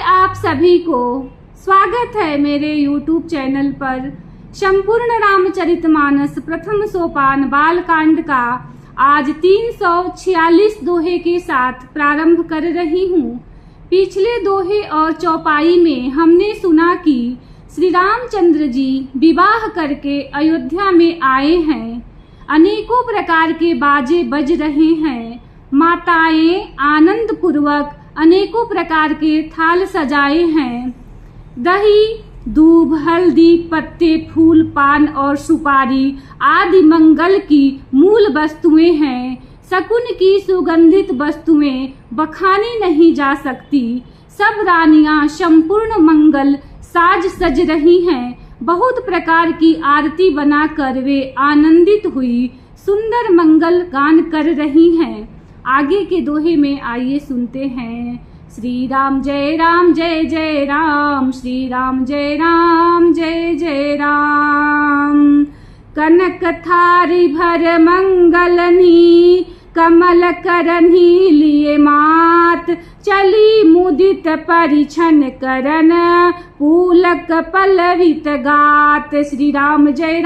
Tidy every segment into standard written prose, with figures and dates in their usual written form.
आप सभी को स्वागत है मेरे YouTube चैनल पर। संपूर्ण रामचरितमानस प्रथम सोपान बालकांड का आज 346 दोहे के साथ प्रारंभ कर रही हूँ। पिछले दोहे और चौपाई में हमने सुना कि श्री रामचंद्र जी विवाह करके अयोध्या में आए हैं। अनेकों प्रकार के बाजे बज रहे हैं। माताएं आनंद पूर्वक अनेकों प्रकार के थाल सजाए हैं। दही, दूब, हल्दी, पत्ते, फूल, पान और सुपारी आदि मंगल की मूल वस्तुएं हैं। शकुन की सुगंधित वस्तुएं बखानी नहीं जा सकती। सब रानियां संपूर्ण मंगल साज सज रही हैं। बहुत प्रकार की आरती बनाकर वे आनंदित हुई सुंदर मंगल गान कर रही हैं। आगे के दोहे में आइए सुनते हैं। श्री राम जय जय राम, श्री राम जय जय राम। कनक थारी भर मंगलनी, कमल करनी लिए मात। चली मुदित परिछन करन, पूलक पल्लवित गात। श्री राम जय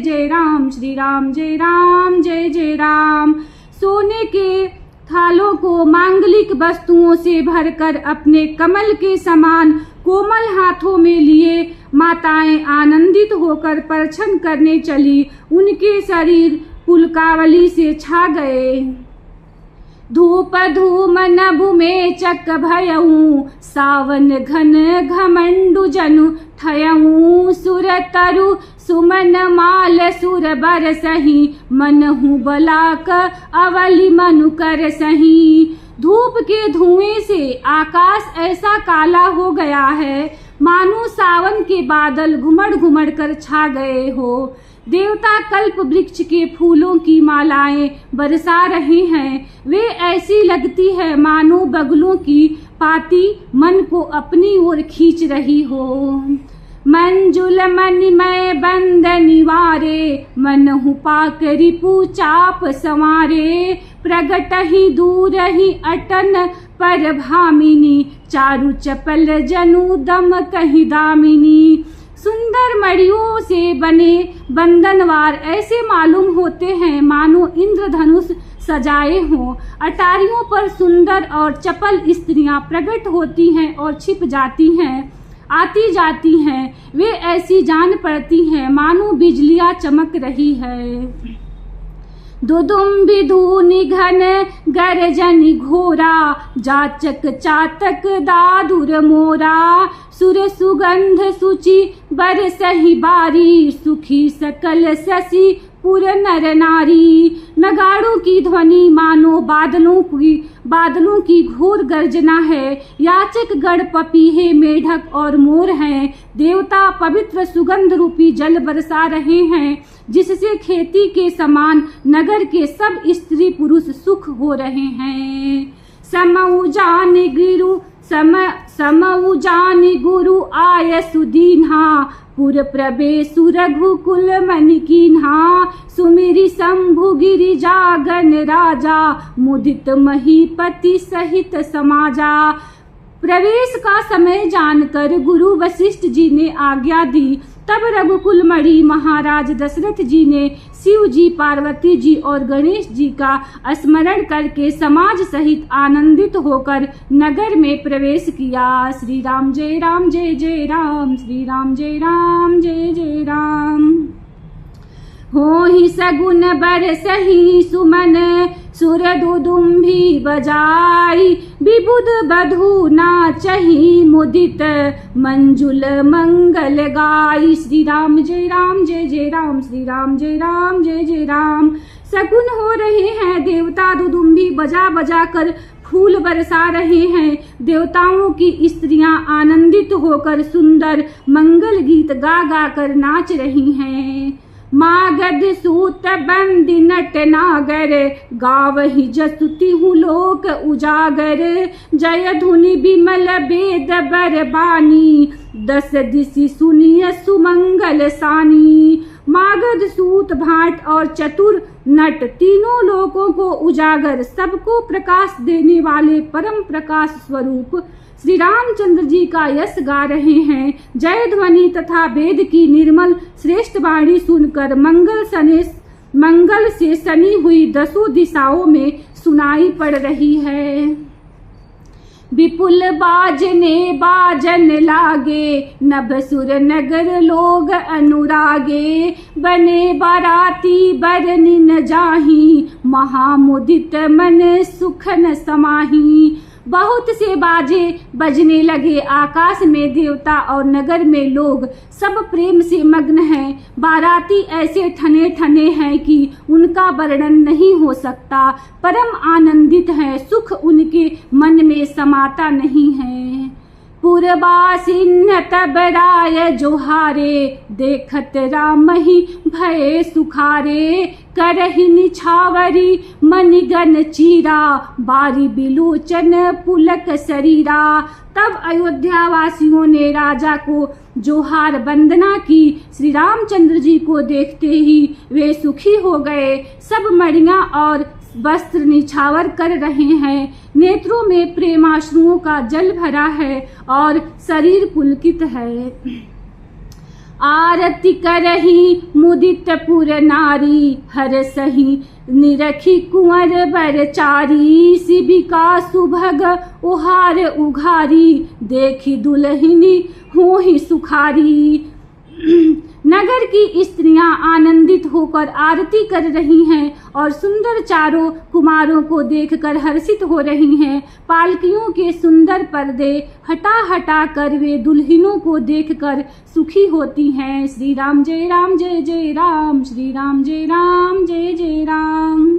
जय राम, श्री राम जय जय राम। सोने के थालों को मांगलिक वस्तुओं से भरकर अपने कमल के समान कोमल हाथों में लिए माताएं आनंदित होकर परछन करने चली। उनके शरीर पुलकावली से छा गए। धूप धूम नभु में चक भयऊ, सावन घन घमंडु जनु ठयऊ। सुर तरु सुमन माल सुर बर सही, मनहु बलाक अवलि मनु कर सही। धूप के धुएं से आकाश ऐसा काला हो गया है मानो सावन के बादल घुमड़ घुमड़ कर छा गए हो। देवता कल्प वृक्ष के फूलों की मालाएं बरसा रहे हैं। वे ऐसी लगती है मानो बगलों की पाती मन को अपनी ओर खींच रही हो। मंजुल मणिमय बंद निवारे, मनहु पाक रिपु चाप संवारे। प्रगट ही दूर ही अटन पर भामिनी, चारु चपल जनु दम कही दामिनी। सुंदर मड़ियों से बने बंधनवार ऐसे मालूम होते हैं मानो इंद्रधनुष सजाए हों। अटारियों पर सुंदर और चपल स्त्रियां प्रकट होती हैं और छिप जाती हैं, आती जाती हैं। वे ऐसी जान पड़ती हैं मानो बिजलियां चमक रही है। दुदुम्बि धूनि घन गर्जनि घोरा, जाचक चातक दादुर मोरा। सुर सुगंध सुचि बरसहि बारी, सुखी सकल शशि पुर नर नारी। नगाड़ों की ध्वनि मानो बादलों की घोर गर्जना है। याचक गण पपीहे मेढक और मोर हैं। देवता पवित्र सुगंध रूपी जल बरसा रहे हैं, जिससे खेती के समान नगर के सब स्त्री पुरुष सुख हो रहे हैं। समऊ जानि गुरु आय सुदीन्हा, पुर प्रवेशु रघुकुल मनि कीन्हा। सुमिरि शंभु गिरि जागन राजा, मुदित महीपति सहित समाजा। प्रवेश का समय जानकर गुरु वशिष्ठ जी ने आज्ञा दी। तब रघुकुल मणि महाराज दशरथ जी ने शिव जी, पार्वती जी और गणेश जी का स्मरण करके समाज सहित आनंदित होकर नगर में प्रवेश किया। श्री राम जय राम, श्री राम जय जय राम। हो ही सगुन बरसहि सुमन, सुर दुदुम्भी बजाई। विबुध बधू नाचहि, मुदित मंजुल मंगल गाई। श्री राम जय राम, श्री राम जय जय राम। शकुन हो रहे हैं। देवता दुदुम्भी बजा बजा कर फूल बरसा रहे हैं। देवताओं की स्त्रियां आनंदित होकर सुंदर मंगल गीत गा गा कर नाच रही हैं। मागध सूत बंदी नट नागर, गावहि जसुति हूँ लोक उजागर। जय धुनि बिमल वेद बरबानी, दस दिशि सुनिय सुमंगल सानी। मागध सूत भाट और चतुर नट, तीनों लोकों को उजागर, सबको प्रकाश देने वाले परम प्रकाश स्वरूप श्री रामचंद्र जी का यश गा रहे हैं। जय ध्वनि तथा वेद की निर्मल श्रेष्ठ वाणी सुनकर मंगल से सनी हुई दसों दिशाओं में सुनाई पड़ रही है। विपुल बाजने बाजन लागे, नभसुर नगर लोग अनुरागे, बने बाराती बरनी न जाही, महामुदित मन सुख न समाही। बहुत से बाजे बजने लगे, आकाश में देवता और नगर में लोग सब प्रेम से मग्न हैं। बाराती ऐसे ठने ठने हैं कि उनका वर्णन नहीं हो सकता। परम आनंदित हैं, सुख उनके मन में समाता नहीं है। पूर्वासिन्ह तब राय जोहारे, देखत राम ही भय सुखारे, करहि निछावरी मणिगन चीरा, बारी बिलोचन पुलक शरीरा। तब अयोध्या वासियों ने राजा को जोहार वंदना की। श्री रामचंद्र जी को देखते ही वे सुखी हो गए। सब मणियां और वस्त्र निछावर कर रहे हैं, नेत्रों में प्रेमाश्रुओं का जल भरा है और शरीर पुलकित है। आरती करही मुदित पुर नारी, हर सही निरखी कुंवर बरचारी, शिविका सुभग उहार उघारी, देखी दुल्हनी होहि सुखारी। नगर की स्त्रियां आनंदित होकर आरती कर रही हैं और सुंदर चारों कुमारों को देखकर हर्षित हो रही हैं। पालकियों के सुंदर पर्दे हटा हटा कर वे दुल्हनों को देखकर सुखी होती हैं। श्री राम जय राम जय जय राम, श्री राम जय राम जय जय राम।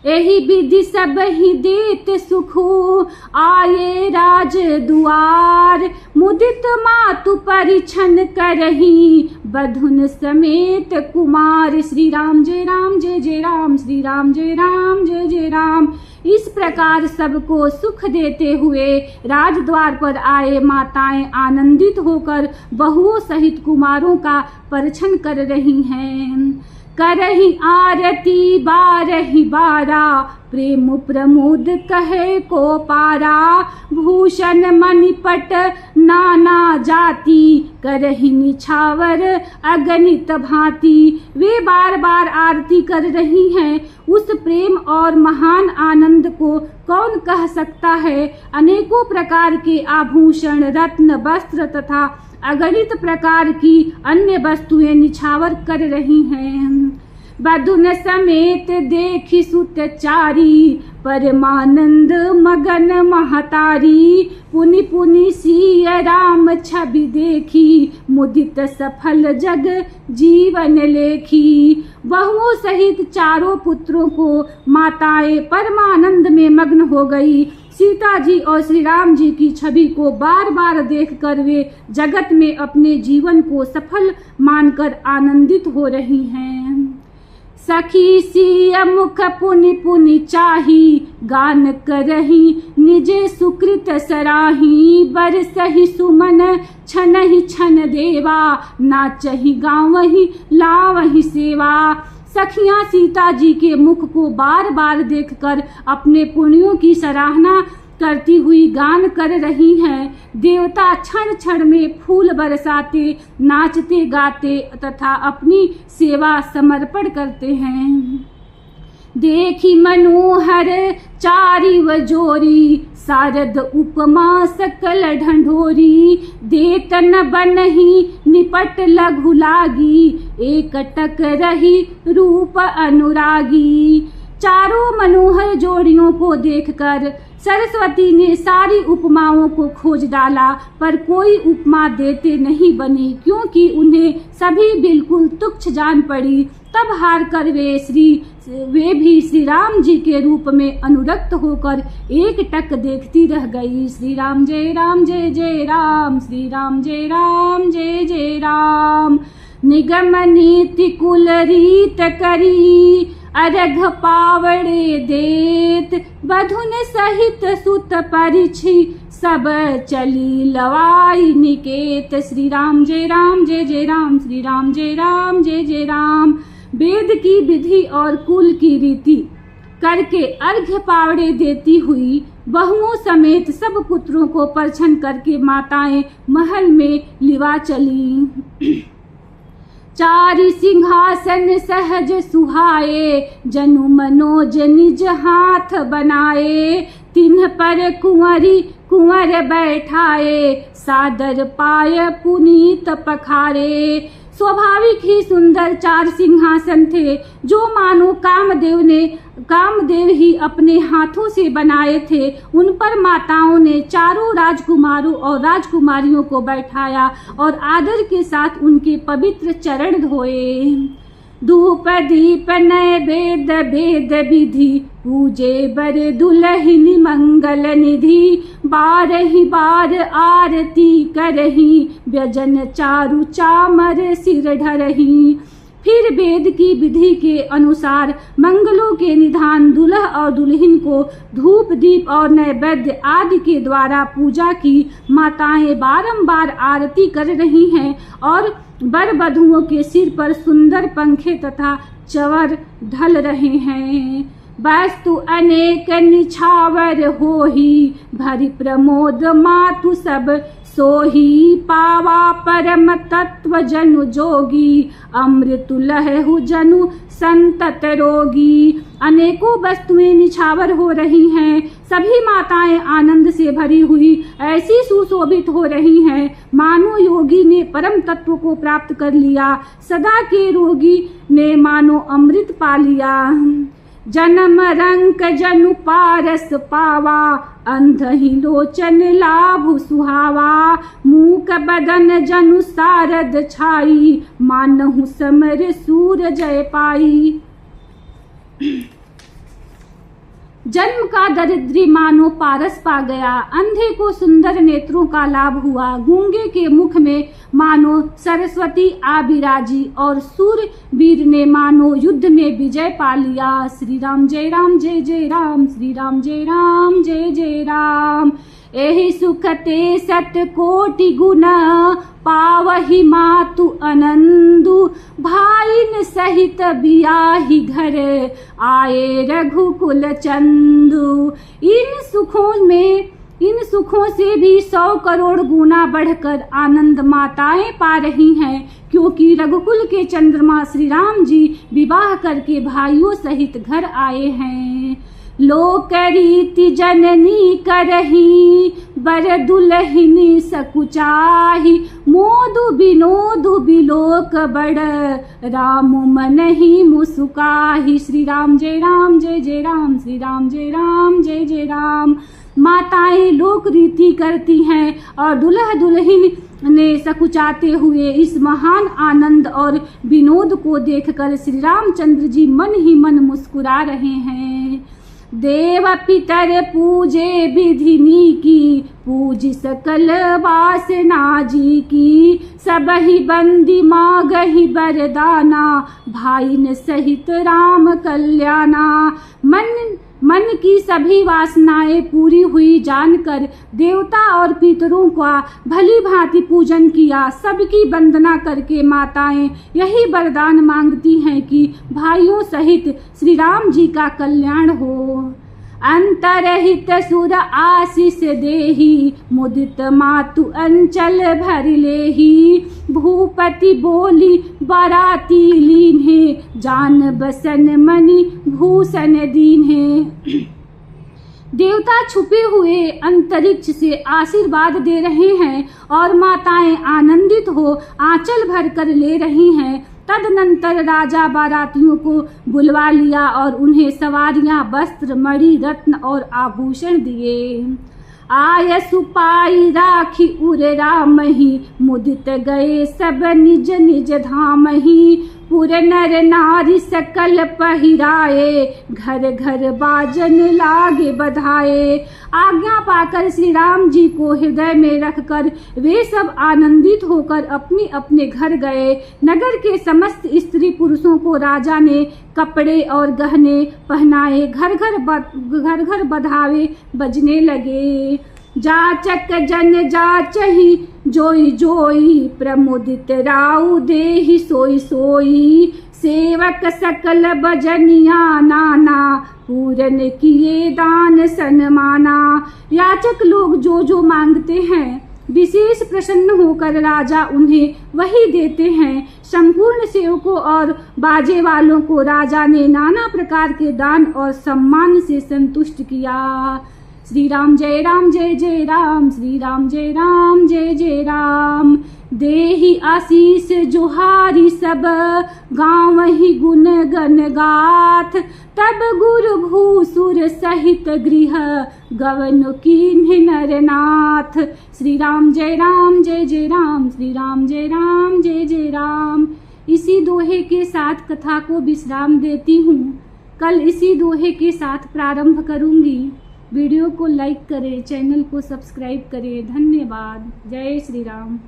एहि विधि सब ही देत सुखो, आये राज दुआर, मुदित मातु परिछन करही, बधुन समेत कुमार। श्री राम जय राम जय जय राम, श्री राम जय राम जय जय राम। इस प्रकार सबको सुख देते हुए राजद्वार पर आए माताएं आनंदित होकर बहुओं सहित कुमारों का परिछन कर रही हैं। करही आरती बारही बारा, प्रेम प्रमोद कहे को पारा, भूषण मणिपट नाना जाति, करही निछावर अगणित भांति। वे बार बार आरती कर रही हैं। उस प्रेम और महान आनंद को कौन कह सकता है। अनेकों प्रकार के आभूषण, रत्न, वस्त्र तथा अगणित प्रकार की अन्य वस्तुएं निछावर कर रही हैं। बधुन समेत देखी सुतचारी, परमानंद मगन महतारी, पुनि पुनि सिय राम छवि देखी, मुदित सफल जग जीवन लेखी। बहुओं सहित चारों पुत्रों को माताएं परमानंद में मग्न हो गई। सीता जी और श्री राम जी की छवि को बार बार देखकर वे जगत में अपने जीवन को सफल मानकर आनंदित हो रही हैं। सखी सिय मुख पुनि पुनि चाही, गान करही निजे सुकृत सराही, बरसहि सुमन छनहि छन देवा, नाचहि गावहि लावहि सेवा। सखियां सीता जी के मुख को बार बार देखकर अपने पुण्यों की सराहना करती हुई गान कर रही हैं। देवता क्षण क्षण में फूल बरसाते, नाचते गाते तथा अपनी सेवा समर्पण करते हैं। देखी मनोहर चारि व जोरी, शारद उपमा सकल ढंढोरी, देतन बनही निपट लघु लागी, एकटक रही रूप अनुरागी। चारों मनोहर जोड़ियों को देखकर सरस्वती ने सारी उपमाओं को खोज डाला, पर कोई उपमा देते नहीं बनी, क्योंकि उन्हें सभी बिल्कुल तुच्छ जान पड़ी। तब हार कर वे भी श्री राम जी के रूप में अनुरक्त होकर एक टक देखती रह गई। श्री राम जय राम जय जय राम, श्री राम जय राम जय जय राम। निगम नीति कुल रीत करी, अर्घ पावड़े देत, बधुन सहित सुत परिछि, सब चली लवाई निकेत। श्री राम जय राम जय जय राम, श्री राम जय राम जय जय राम। वेद की विधि और कुल की रीति करके अर्घ्य पावड़े देती हुई बहुओं समेत सब पुत्रों को परछन करके माताएं महल में लिवा चली। चारि सिंहासन सहज सुहाए, जनु मनोज निज हाथ बनाए। तिन्ह पर कुंवर बैठाए, सादर पाय पुनीत पखारे। स्वाभाविक ही सुंदर 4 सिंहासन थे जो मानो कामदेव ही अपने हाथों से बनाए थे। उन पर माताओं ने चारों राजकुमारों और राजकुमारियों को बैठाया और आदर के साथ उनके पवित्र चरण धोए। धूप दीप नैवेद वेद विधि, पूजे बर दुलहिन मंगल निधि। बारहि बार आरती करही, व्यजन चारु चामर सिर ढरही। फिर वेद की विधि के अनुसार मंगलों के निधान दुल्हा और दुल्हन को धूप दीप और नैवेद्य आदि के द्वारा पूजा की। माताएं बारंबार आरती कर रही हैं और वर वधुओं के सिर पर सुंदर पंखे तथा चवर ढल रहे हैं। वस्तु अनेक निछावर होही, भरि प्रमोद मातु सब सोही। पावा परम तत्व जनु जोगी, अमृत लहु जनु संतत रोगी। अनेकों वस्तुएं निछावर हो रही हैं, सभी माताएं आनंद से भरी हुई ऐसी सुशोभित हो रही हैं मानो योगी ने परम तत्व को प्राप्त कर लिया, सदा के रोगी ने मानो अमृत पा लिया। जन्म रंक जनु पारस पावा, अंधहि लोचन लाभु सुहावा। मूक बदन जनु सारद छाई, मानहु समर सूर जय पाई। जन्म का दरिद्री मानो पारस पा गया, अंधे को सुंदर नेत्रों का लाभ हुआ, गूंगे के मुख में मानो सरस्वती आ विराजी और सूरवीर ने मानो युद्ध में विजय पा लिया। श्री राम जय राम, श्री राम जय राम जय जय राम। एहि सुख ते सत कोटि गुना, पावहि मातु आनंदु। भाईन सहित बियाहि घर, आए रघुकुल चंदु। इन सुखों से भी 100 करोड़ गुना बढ़कर आनंद माताएं पा रही हैं, क्योंकि रघुकुल के चंद्रमा श्री राम जी विवाह करके भाइयों सहित घर आए हैं। लोक रीति जननी करही, बर दुलहिनी सकुचाही। मोदु विनोदु बिलोक बड़, राम मन ही मुस्काही। श्री राम जय जय राम, श्री राम जय जय राम। माताएं लोक रीति करती हैं और दुल्हा दुल्हन ने सकुचाते हुए इस महान आनंद और विनोद को देखकर श्री रामचंद्र जी मन ही मन मुस्कुरा रहे हैं। देव पितर पूजे विधिनी की, पूज सकल वासना जी की। सबहि बंदी मागहि बरदाना, भाईन सहित राम कल्याणा। मन की सभी वासनाएं पूरी हुई जानकर देवता और पितरों का भली भांति पूजन किया। सबकी वंदना करके माताएं यही वरदान मांगती हैं कि भाइयों सहित श्री राम जी का कल्याण हो। अंतरहित सुर आशीष देही, मुदित मातु अंचल भर लेही। भूपति बोली बाराती लीन्हे, जान बसन मणि भूषण दीन्हे। देवता छुपे हुए अंतरिक्ष से आशीर्वाद दे रहे हैं और माताएं आनंदित हो आंचल भर कर ले रही हैं। तदनंतर राजा बारातियों को बुलवा लिया और उन्हें सवारियां, वस्त्र, मणि, रत्न और आभूषण दिए। आय सुपाई राखी उर रामहि, मुदित गए सब निज निज धामहि। पुर नर नारी सकल पहिराए, घर घर बाजन लागे बधाए। आज्ञा पाकर श्री राम जी को हृदय में रखकर वे सब आनंदित होकर अपने अपने घर गए। नगर के समस्त स्त्री पुरुषों को राजा ने कपड़े और गहने पहनाए। घर घर बधावे बजने लगे। जाचक जन जाचहि जोई जोई, प्रमुदित राउ देहि सोई सोई। सेवक सकल भजनिया नाना, पूरन किए दान सन्माना। याचक लोग जो जो मांगते हैं विशेष प्रसन्न होकर राजा उन्हें वही देते हैं। संपूर्ण सेवकों और बाजे वालों को राजा ने नाना प्रकार के दान और सम्मान से संतुष्ट किया। श्री राम जय जय राम, श्री राम जय जय राम। देहि आशीष जोहारी सब, गाँव ही गुण गण गाथ। तब गुरु भूसुर सहित गृह, गवन कीन्ह नरनाथ। श्री राम जय जय राम, श्री राम जय जय राम। इसी दोहे के साथ कथा को विश्राम देती हूँ। कल इसी दोहे के साथ प्रारंभ करूँगी। वीडियो को लाइक करें, चैनल को सब्सक्राइब करें। धन्यवाद। जय श्री राम।